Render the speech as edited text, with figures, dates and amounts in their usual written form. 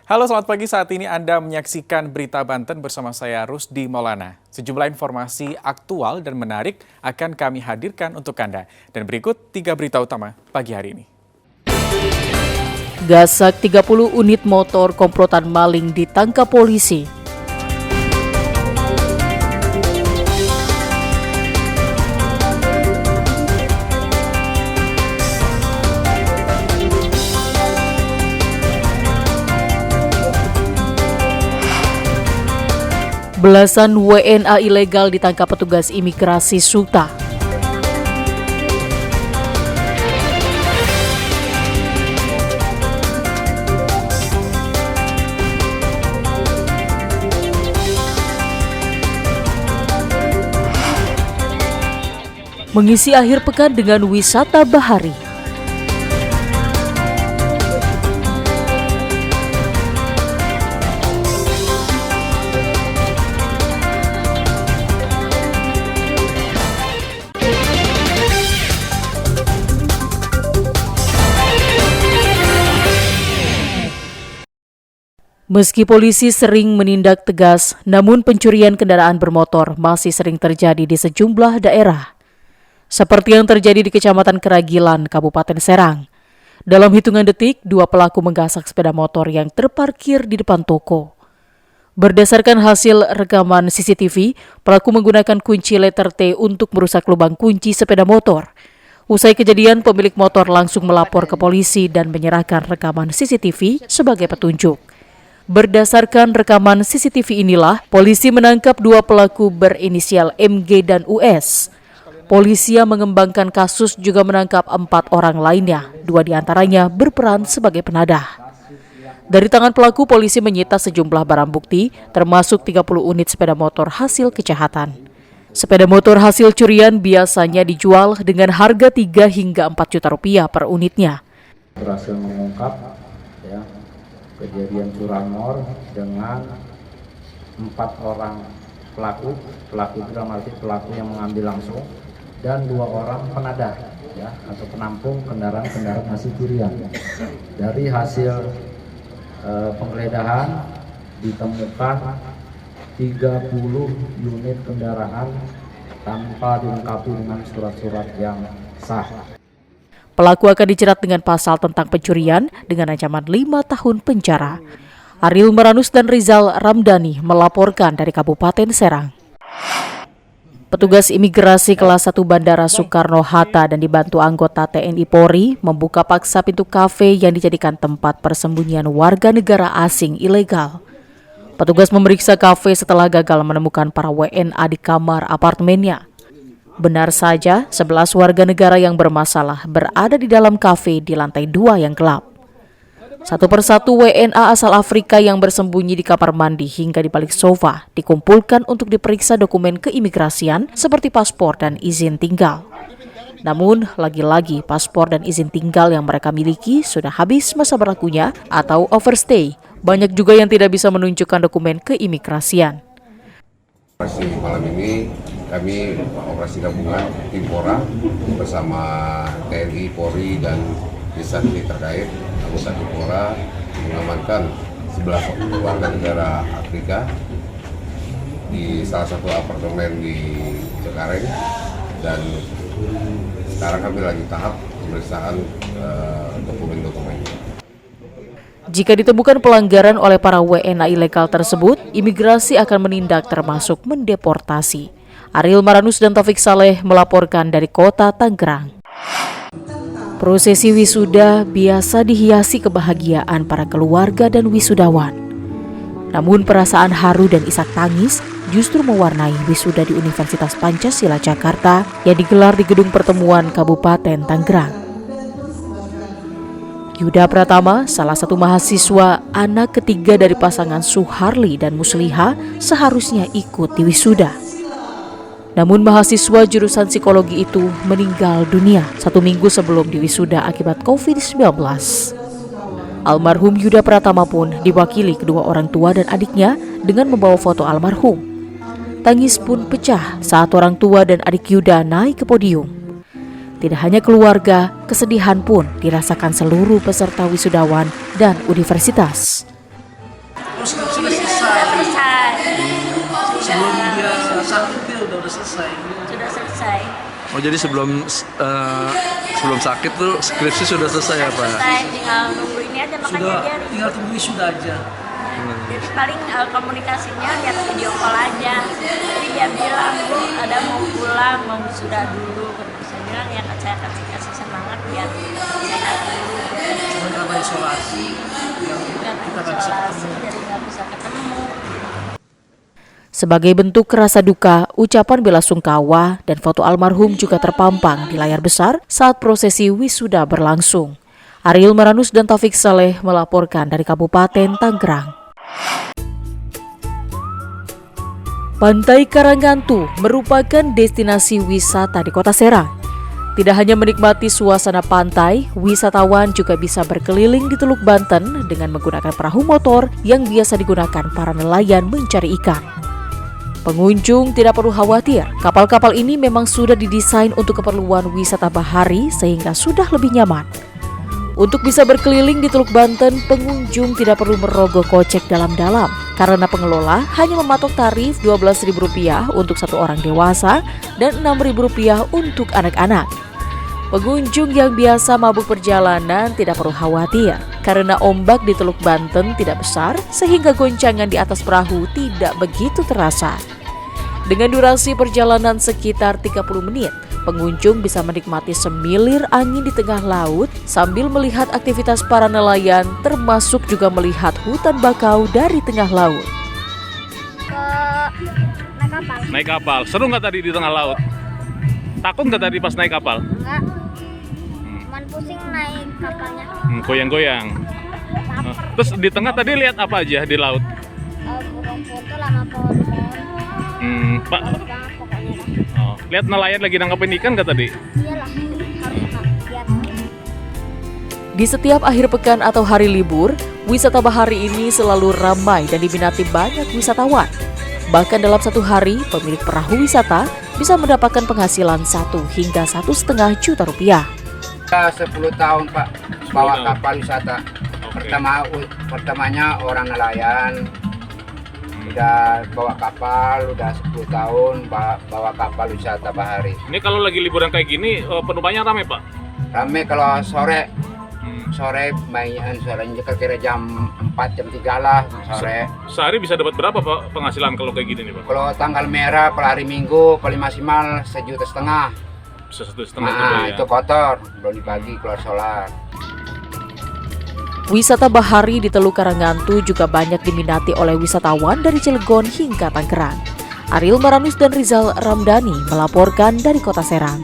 Halo, selamat pagi. Saat ini Anda menyaksikan Berita Banten bersama saya Rusdi Maulana. Sejumlah informasi aktual dan menarik akan kami hadirkan untuk Anda. Dan berikut 3 berita utama pagi hari ini. Gasak 30 unit motor komplotan maling ditangkap polisi. Belasan WNA ilegal ditangkap petugas imigrasi Suta. Mengisi akhir pekan dengan wisata bahari. Meski polisi sering menindak tegas, namun pencurian kendaraan bermotor masih sering terjadi di sejumlah daerah. Seperti yang terjadi di Kecamatan Keragilan, Kabupaten Serang. Dalam hitungan detik, 2 pelaku menggasak sepeda motor yang terparkir di depan toko. Berdasarkan hasil rekaman CCTV, pelaku menggunakan kunci letter T untuk merusak lubang kunci sepeda motor. Usai kejadian, pemilik motor langsung melapor ke polisi dan menyerahkan rekaman CCTV sebagai petunjuk. Berdasarkan rekaman CCTV inilah, polisi menangkap 2 pelaku berinisial MG dan US. Polisi yang mengembangkan kasus juga menangkap 4 orang lainnya, 2 diantaranya berperan sebagai penadah. Dari tangan pelaku, polisi menyita sejumlah barang bukti, termasuk 30 unit sepeda motor hasil kejahatan. Sepeda motor hasil curian biasanya dijual dengan harga 3 hingga 4 juta rupiah per unitnya. Berhasil mengungkap kejadian curanmor dengan 4 orang pelaku dalam arti pelaku yang mengambil langsung, dan 2 orang penadah atau penampung kendaraan hasil curian. Dari hasil penggeledahan ditemukan 30 unit kendaraan tanpa dilengkapi dengan surat-surat yang sah. Pelaku akan dijerat dengan pasal tentang pencurian dengan ancaman 5 tahun penjara. Ariel Maranus dan Rizal Ramdhani melaporkan dari Kabupaten Serang. Petugas imigrasi kelas 1 Bandara Soekarno-Hatta dan dibantu anggota TNI Polri membuka paksa pintu kafe yang dijadikan tempat persembunyian warga negara asing ilegal. Petugas memeriksa kafe setelah gagal menemukan para WNA di kamar apartemennya. Benar saja, 11 warga negara yang bermasalah berada di dalam kafe di lantai 2 yang gelap. Satu persatu WNA asal Afrika yang bersembunyi di kamar mandi hingga di balik sofa dikumpulkan untuk diperiksa dokumen keimigrasian seperti paspor dan izin tinggal. Namun, lagi-lagi paspor dan izin tinggal yang mereka miliki sudah habis masa berlakunya atau overstay. Banyak juga yang tidak bisa menunjukkan dokumen keimigrasian. Operasi malam ini kami operasi gabungan Timpora bersama TNI, Polri dan instansi terkait anggota Timpora mengamankan 11 warga negara Afrika di salah satu apartemen di Cengkareng, dan sekarang kami lagi tahap pemeriksaan dokumen-dokumen. Jika ditemukan pelanggaran oleh para WNA ilegal tersebut, imigrasi akan menindak termasuk mendeportasi. Ariel Maranus dan Taufik Saleh melaporkan dari kota Tangerang. Prosesi wisuda biasa dihiasi kebahagiaan para keluarga dan wisudawan. Namun perasaan haru dan isak tangis justru mewarnai wisuda di Universitas Pancasila Jakarta yang digelar di Gedung Pertemuan Kabupaten Tangerang. Yuda Pratama, salah satu mahasiswa anak ketiga dari pasangan Suharli dan Musliha, seharusnya ikut di wisuda. Namun mahasiswa jurusan psikologi itu meninggal dunia 1 minggu sebelum diwisuda akibat COVID-19. Almarhum Yuda Pratama pun diwakili kedua orang tua dan adiknya dengan membawa foto almarhum. Tangis pun pecah saat orang tua dan adik Yuda naik ke podium. Tidak hanya keluarga, kesedihan pun dirasakan seluruh peserta wisudawan dan universitas. sebelum dia sakit dia udah selesai. Sudah selesai. Oh jadi sebelum sakit tuh skripsi sudah selesai ya Pak? Selesai, tinggal nunggu ini aja makanya Sudah, dia tinggal tunggu wisuda aja. jadi paling komunikasinya lihat video call aja. Jadi dia bilang, Bu, ada mau pulang, mau wisuda dulu. Saya bilang ya saya kasih semangat biar sehat dulu. Cuma karena isolasi yang kita nggak bisa ketemu. Jadi nggak bisa ketemu. Sebagai bentuk rasa duka, ucapan bela sungkawa dan foto almarhum juga terpampang di layar besar saat prosesi wisuda berlangsung. Ariel Maranus dan Taufik Saleh melaporkan dari Kabupaten Tangerang. Pantai Karangantu merupakan destinasi wisata di Kota Serang. Tidak hanya menikmati suasana pantai, wisatawan juga bisa berkeliling di Teluk Banten dengan menggunakan perahu motor yang biasa digunakan para nelayan mencari ikan. Pengunjung tidak perlu khawatir, kapal-kapal ini memang sudah didesain untuk keperluan wisata bahari sehingga sudah lebih nyaman. Untuk bisa berkeliling di Teluk Banten, pengunjung tidak perlu merogoh kocek dalam-dalam karena pengelola hanya mematok tarif Rp12.000 untuk satu orang dewasa dan Rp6.000 untuk anak-anak. Pengunjung yang biasa mabuk perjalanan tidak perlu khawatir karena ombak di Teluk Banten tidak besar sehingga goncangan di atas perahu tidak begitu terasa. Dengan durasi perjalanan sekitar 30 menit, pengunjung bisa menikmati semilir angin di tengah laut sambil melihat aktivitas para nelayan termasuk juga melihat hutan bakau dari tengah laut. Naik kapal. Seru nggak tadi di tengah laut? Takut nggak tadi pas naik kapal? Enggak. Cuman pusing naik kapalnya. Goyang-goyang. Terus di tengah tadi lihat apa aja di laut? Burung foto sama pohon-pohon. Pak, Bagus banget pokoknya dah. oh, lihat nelayan lagi nangkepin ikan nggak tadi? Iyalah, harus lihat. Di setiap akhir pekan atau hari libur, wisata bahari ini selalu ramai dan diminati banyak wisatawan. Bahkan dalam satu hari, pemilik perahu wisata bisa mendapatkan penghasilan 1 hingga 1,5 juta rupiah. 10 tahun Pak bawa 10 tahun. kapal wisata. Oke. Pertamanya orang nelayan, udah bawa kapal, udah 10 tahun bawa kapal wisata bahari. Ini kalau lagi liburan kayak gini, penumpangnya ramai Pak? Rame kalau sore mainan sorenya kira-kira jam 4 jam 3 lah sore. Sehari bisa dapat berapa Pak penghasilan kalau kayak gini nih Pak? Kalau tanggal merah, kalau hari Minggu paling maksimal 1,5 juta. Bisa 1,5 juta ya? Itu kotor, belum dibagi keluar solar. Wisata bahari di Teluk Karangantu juga banyak diminati oleh wisatawan dari Cilegon hingga Tangerang. Ariel Maranus dan Rizal Ramdhani melaporkan dari Kota Serang.